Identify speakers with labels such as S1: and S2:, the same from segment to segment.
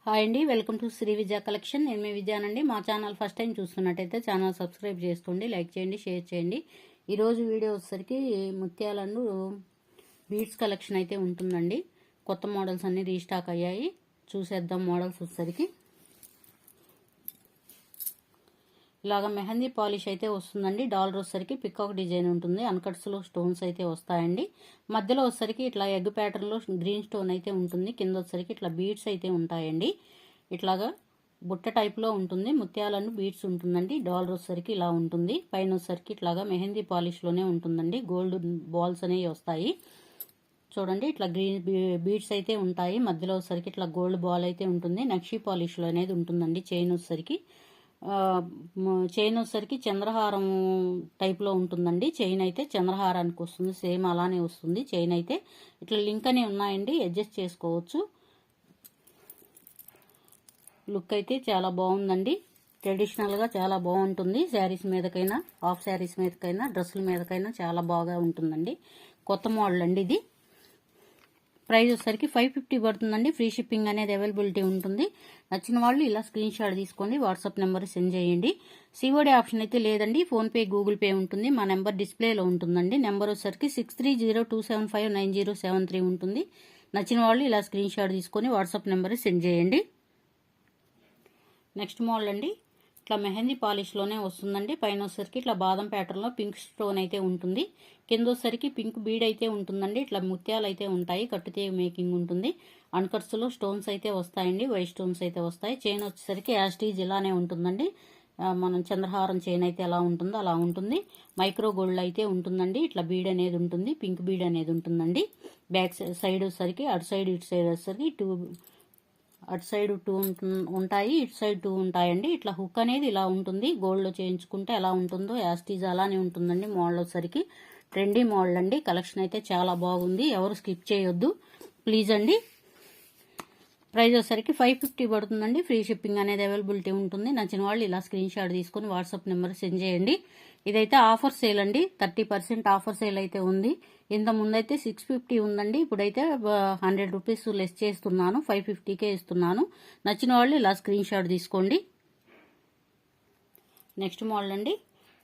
S1: Hi అండి, welcome to Shri విద్యా collection. నేను మీ విద్యానండి. మా ఛానల్ ఫస్ట్ టైం చూస్తున్నట్టయితే ఛానల్ సబ్స్క్రైబ్ చేసుకోండి, లైక్ చేయండి, షేర్ చేయండి. ఈరోజు వీడియో వచ్చేసరికి ముత్యాలను బీడ్స్ కలెక్షన్ అయితే ఉంటుందండి. కొత్త మోడల్స్ అన్నీ రీస్టాక్ అయ్యాయి. చూసేద్దాం మోడల్స్ వచ్చేసరికి. ఇలాగ మెహందీ పాలిష్ అయితే వస్తుందండి. డాలర్ వచ్చేసరికి పికాక్ డిజైన్ ఉంటుంది. అన్కట్స్లో స్టోన్స్ అయితే వస్తాయండి. మధ్యలో వచ్చేసరికి ఇట్లా ఎగ్ ప్యాటర్న్లో గ్రీన్ స్టోన్ అయితే ఉంటుంది. కింద వచ్చేసరికి ఇట్లా బీడ్స్ అయితే ఉంటాయండి. ఇట్లాగా బుట్ట టైప్లో ఉంటుంది. ముత్యాలను బీడ్స్ ఉంటుందండి. డాలర్ వచ్చేసరికి ఇలా ఉంటుంది. పైన వచ్చేసరికి ఇట్లాగా మెహందీ పాలిష్లోనే ఉంటుందండి. గోల్డ్ బాల్స్ అనేవి వస్తాయి. చూడండి, ఇట్లా గ్రీన్ బీడ్స్ అయితే ఉంటాయి. మధ్యలో వచ్చేసరికి ఇట్లా గోల్డ్ బాల్ అయితే ఉంటుంది. నక్షీ పాలిష్లో అనేది ఉంటుందండి. చైన్ వచ్చేసరికి చంద్రహారం టైప్లో ఉంటుందండి. చైన్ అయితే చంద్రహారానికి వస్తుంది. సేమ్ అలానే వస్తుంది. చైన్ అయితే ఇట్లా లింక్ అనేవి ఉన్నాయండి, అడ్జస్ట్ చేసుకోవచ్చు. లుక్ అయితే చాలా బాగుందండి. ట్రెడిషనల్గా చాలా బాగుంటుంది. శారీస్ మీదకైనా, హాఫ్ శారీస్ మీదకైనా, డ్రెస్సుల మీదకైనా చాలా బాగా ఉంటుందండి. కొత్త మోడల్ అండి ఇది. ప్రైస్ వచ్చేసరికి 550 పడుతుందండి. ఫ్రీ షిప్పింగ్ అనేది అవైలబిలిటీ ఉంటుంది. నచ్చిన వాళ్ళు ఇలా స్క్రీన్ షాట్ తీసుకోండి, వాట్సాప్ నెంబర్ సెండ్ చేయండి. సిఓడి ఆప్షన్ అయితే లేదండి. ఫోన్పే, గూగుల్ పే ఉంటుంది. మా నెంబర్ డిస్ప్లేలో ఉంటుందండి. నెంబర్ వచ్చేసరికి 6302759073 ఉంటుంది. నచ్చిన వాళ్ళు ఇలా స్క్రీన్ షాట్ తీసుకొని వాట్సాప్ నెంబర్ సెండ్ చేయండి. నెక్స్ట్ మోడల్ అండి. ఇట్లా మెహందీ పాలిష్లోనే వస్తుందండి. పైన వచ్చేసరికి ఇట్లా బాదం ప్యాటర్న్లో పింక్ స్టోన్ అయితే ఉంటుంది. కింద వచ్చేసరికి పింక్ బీడ్ అయితే ఉంటుందండి. ఇట్లా ముత్యాలు అయితే ఉంటాయి. కట్టుతీగ మేకింగ్ ఉంటుంది. అన్కట్స్లో స్టోన్స్ అయితే వస్తాయండి. వైట్ స్టోన్స్ అయితే వస్తాయి. చైన్ వచ్చేసరికి యాస్టీజ్ ఇలానే ఉంటుందండి. మనం చంద్రహారం చైన్ అయితే ఎలా ఉంటుందో అలా ఉంటుంది. మైక్రో గోల్డ్ అయితే ఉంటుందండి. ఇట్లా బీడ్ అనేది ఉంటుంది. పింక్ బీడ్ అనేది ఉంటుందండి. బ్యాక్ సైడ్ వచ్చేసరికి అటు సైడ్ ఇటు సైడ్ వచ్చేసరికి అటు సైడ్ 2 ఉంటాయి, ఇటు సైడ్ 2 ఉంటాయండి. ఇట్లా హుక్ అనేది ఇలా ఉంటుంది. గోల్డ్లో చేయించుకుంటే ఎలా ఉంటుందో యాస్టీజ్ అలానే ఉంటుందండి. మోడల్ వచ్చేసరికి ట్రెండీ మోడల్ అండి. కలెక్షన్ అయితే చాలా బాగుంది. ఎవరు స్కిప్ చేయొద్దు ప్లీజ్ అండి. ప్రైస్ వచ్చేసరికి 550 పడుతుందండి. ఫ్రీ షిప్పింగ్ అనేది అవైలబిలిటీ ఉంటుంది. నచ్చిన వాళ్ళు ఇలా స్క్రీన్ షాట్ తీసుకుని వాట్సాప్ నెంబర్ సెండ్ చేయండి. ఇదైతే ఆఫర్ సేల్ అండి. 30% ఆఫర్ సేల్ అయితే ఉంది. ఇంత ముందైతే 650 ఉందండి. ఇప్పుడైతే 100 రూపీస్ లెస్ చేస్తున్నాను. 550కే ఇస్తున్నాను. నచ్చిన వాళ్ళు ఇలా స్క్రీన్ షాట్ తీసుకోండి. నెక్స్ట్ మోడల్ అండి.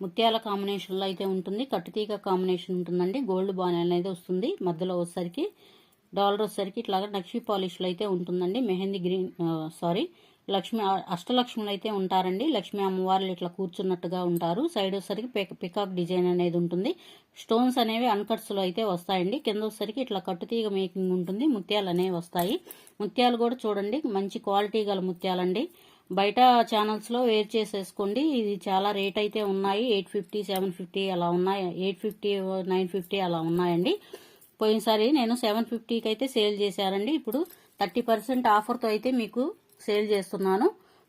S1: ముత్యాల కాంబినేషన్లో అయితే ఉంటుంది. కట్టుతీగ కాంబినేషన్ ఉంటుందండి. గోల్డ్ బాన్ అనేది వస్తుంది. మధ్యలో వచ్చేసరికి డాలర్ వచ్చేసరికి ఇట్లాగా నక్షీ పాలిష్లో అయితే ఉంటుందండి. మెహందీ గ్రీన్ లక్ష్మి అష్టలక్ష్ములు అయితే ఉంటారండి. లక్ష్మీ అమ్మవార్లు ఇట్లా కూర్చున్నట్టుగా ఉంటారు. సైడ్ వచ్చేసరికి పికాక్ డిజైన్ అనేది ఉంటుంది. స్టోన్స్ అనేవి అన్కట్స్లో అయితే వస్తాయండి. కింద వచ్చేసరికి ఇట్లా కట్టుతీగ మేకింగ్ ఉంటుంది. ముత్యాలు అనేవి వస్తాయి. ముత్యాలు కూడా చూడండి, మంచి క్వాలిటీ గల ముత్యాలండి. బయట ఛానల్స్లో వేర్ చేసేసుకోండి. ఇది చాలా రేట్ అయితే ఉన్నాయి. 850, 750 అలా ఉన్నాయి. 850, 950 అలా ఉన్నాయండి. పోయినసారి నేను 750కి అయితే సేల్ చేశానండి. ఇప్పుడు 30% ఆఫర్తో అయితే మీకు సేల్ చేస్తున్నాను.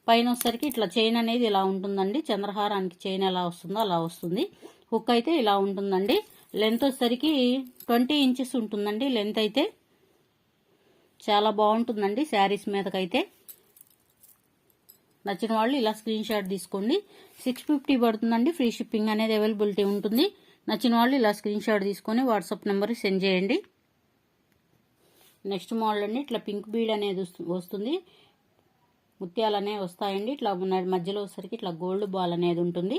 S1: పైన వచ్చేసరికి ఇట్లా చైన్ అనేది ఇలా ఉంటుందండి. చంద్రహారానికి చైన్ ఎలా వస్తుందో అలా వస్తుంది. హుక్ అయితే ఇలా ఉంటుందండి. లెంత్ వచ్చేసరికి 20 ఇంచెస్ ఉంటుందండి. లెంత్ అయితే చాలా బాగుంటుందండి శారీస్ మీదకైతే. నచ్చిన వాళ్ళు ఇలా స్క్రీన్ షాట్ తీసుకోండి. 650 పడుతుందండి. ఫ్రీ షిప్పింగ్ అనేది అవైలబిలిటీ ఉంటుంది. నచ్చిన వాళ్ళు ఇలా స్క్రీన్ షాట్ తీసుకొని వాట్సాప్ నెంబర్ సెండ్ చేయండి. నెక్స్ట్ మోడల్ అండి. ఇట్లా పింక్ బీడ్ అనేది వస్తుంది. ముత్యాలు అనేవి వస్తాయండి. ఇట్లా మధ్యలో వచ్చేసరికి ఇట్లా గోల్డ్ బాల్ అనేది ఉంటుంది.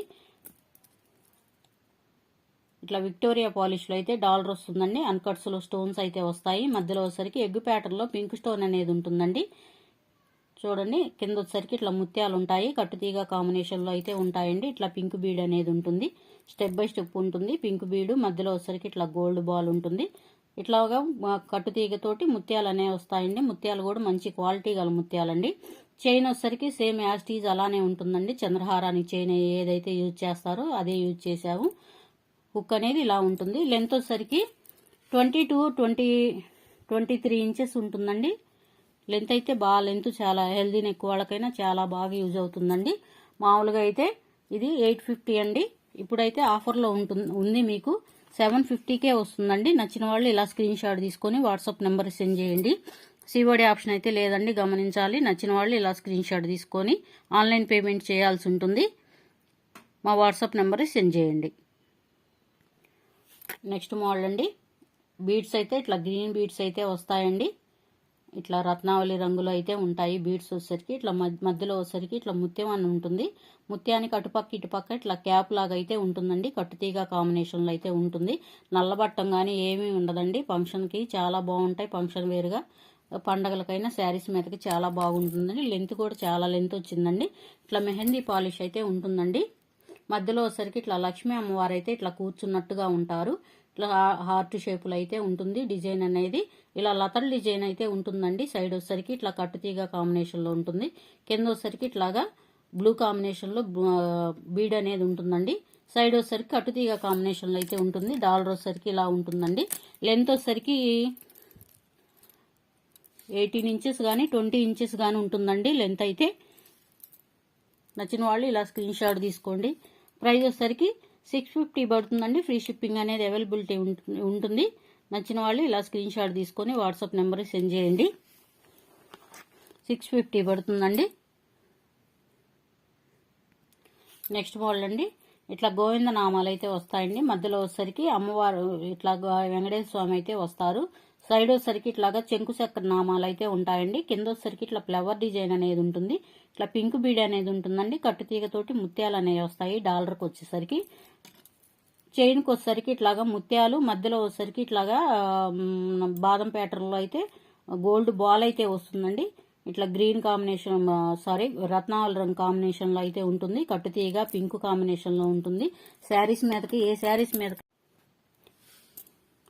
S1: ఇట్లా విక్టోరియా పాలిష్లో అయితే డాలర్ వస్తుందండి. అన్కట్స్లో స్టోన్స్ అయితే వస్తాయి. మధ్యలో వచ్చేసరికి ఎగ్ ప్యాటర్న్లో పింక్ స్టోన్ అనేది ఉంటుందండి. చూడండి, కింద వచ్చేసరికి ఇట్లా ముత్యాలు ఉంటాయి. కట్టుతీగ కాంబినేషన్లో అయితే ఉంటాయండి. ఇట్లా పింక్ బీడ్ అనేది ఉంటుంది. స్టెప్ బై స్టెప్ ఉంటుంది. పింక్ బీడు మధ్యలో వచ్చేసరికి ఇట్లా గోల్డ్ బాల్ ఉంటుంది. ఇట్లాగా కట్టుతీగతోటి ముత్యాలు అనేవి వస్తాయండి. ముత్యాలు కూడా మంచి క్వాలిటీ గల ముత్యాలండి. చైన్ వచ్చేసరికి సేమ్ యాస్టీజ్ అలానే ఉంటుందండి. చంద్రహారానికి చైన్ ఏదైతే యూజ్ చేస్తారో అదే యూజ్ చేసాము. హుక్ అనేది ఇలా ఉంటుంది. లెంత్ వచ్చేసరికి 20 to 23 ఇంచెస్ ఉంటుందండి. లెంత్ అయితే లెంత్ చాలా హెల్దీ నెక్ వాళ్ళకైనా చాలా బాగా యూజ్ అవుతుందండి. మామూలుగా అయితే ఇది 850 అండి. ఇప్పుడైతే ఆఫర్లో ఉంది. మీకు 750కే వస్తుందండి. నచ్చిన వాళ్ళు ఇలా స్క్రీన్ షాట్ తీసుకొని వాట్సాప్ నెంబర్ సెండ్ చేయండి. సిఓడి ఆప్షన్ అయితే లేదండి, గమనించాలి. నచ్చిన వాళ్ళు ఇలా స్క్రీన్ షాట్ తీసుకొని ఆన్లైన్ పేమెంట్ చేయాల్సి ఉంటుంది. మా వాట్సాప్ నెంబర్ సెండ్ చేయండి. నెక్స్ట్ మోడల్ అండి. బీడ్స్ అయితే ఇట్లా గ్రీన్ బీడ్స్ అయితే వస్తాయండి. ఇట్లా రత్నావళి రంగులో అయితే ఉంటాయి బీడ్స్ వచ్చేసరికి. ఇట్లా మధ్యలో వచ్చేసరికి ఇట్లా ముత్యం అని ఉంటుంది. ముత్యానికి అటుపక్క ఇటుపక్క ఇట్లా క్యాప్ లాగా అయితే ఉంటుందండి. కట్టుతీగ కాంబినేషన్లో అయితే ఉంటుంది. నల్లబట్టం కానీ ఏమీ ఉండదండి. ఫంక్షన్కి చాలా బాగుంటాయి. ఫంక్షన్ వేరుగా పండగలకైనా శారీస్ మీదకి చాలా బాగుంటుందండి. లెంత్ కూడా చాలా లెంత్ వచ్చిందండి. ఇట్లా మెహందీ పాలిష్ అయితే ఉంటుందండి. మధ్యలో వచ్చేసరికి ఇట్లా లక్ష్మీ అమ్మవారు అయితే ఇట్లా కూర్చున్నట్టుగా ఉంటారు. ఇట్లా హార్ట్ షేపులో అయితే ఉంటుంది డిజైన్ అనేది. ఇలా లతల్ డిజైన్ అయితే ఉంటుందండి. సైడ్ వచ్చేసరికి ఇట్లా కట్టుతీగ కాంబినేషన్లో ఉంటుంది. కింద వచ్చేసరికి ఇట్లాగా బ్లూ కాంబినేషన్లో బీడ్ అనేది ఉంటుందండి. సైడ్ వచ్చేసరికి కట్టుతీగ కాంబినేషన్లో అయితే ఉంటుంది. డాలర్ వచ్చేసరికి ఇలా ఉంటుందండి. లెంత్ వచ్చేసరికి 18 ఇంచెస్ కానీ 20 ఇంచెస్ కానీ ఉంటుందండి లెంత్ అయితే. నచ్చిన వాళ్ళు ఇలా స్క్రీన్ షాట్ తీసుకోండి. ప్రైస్ వచ్చేసరికి 650 పడుతుందండి. ఫ్రీ షిప్పింగ్ అనేది అవైలబిలిటీ ఉంటుంది. నచ్చిన వాళ్ళు ఇలా స్క్రీన్ షాట్ తీసుకొని వాట్సాప్ నెంబర్కి సెండ్ చేయండి. 650 పడుతుందండి. నెక్స్ట్ మోడల్ అండి. ఇట్లా గోవింద నామాలు అయితే వస్తాయండి. మధ్యలో వచ్చేసరికి అమ్మవారు ఇట్లా వెంకటేశ్వర స్వామి అయితే వస్తారు. సైడ్ వచ్చేసరికి ఇట్లాగా చెంకు చక్ర నామాలు అయితే ఉంటాయండి. కింద వచ్చేసరికి ఇట్లా ఫ్లవర్ డిజైన్ అనేది ఉంటుంది. ఇట్లా పింక్ బీడ్ అనేది ఉంటుందండి. కట్టుతీగతోటి ముత్యాలు అనేవి వస్తాయి. డాలర్కి వచ్చేసరికి చైన్కి వచ్చేసరికి ఇట్లాగా ముత్యాలు, మధ్యలో వచ్చేసరికి ఇట్లాగా బాదం ప్యాటర్న్లో అయితే గోల్డ్ బాల్ అయితే వస్తుందండి. ఇట్లా గ్రీన్ కాంబినేషన్ రత్నావళి రంగు కాంబినేషన్లో అయితే ఉంటుంది. కట్టుతీగ పింక్ కాంబినేషన్లో ఉంటుంది. శారీస్ మీదకి ఏ శారీస్ మీద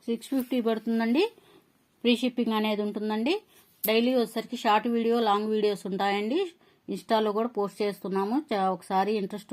S1: 650 పడుతుందండి. ఫ్రీ షిప్పింగ్ అనేది ఉంటుందండి. డైలీ వచ్చేసరికి షార్ట్ వీడియో, లాంగ్ వీడియోస్ ఉంటాయండి. ఇన్స్టాలో కూడా పోస్ట్ చేస్తున్నాము. ఒకసారి ఇంట్రెస్ట్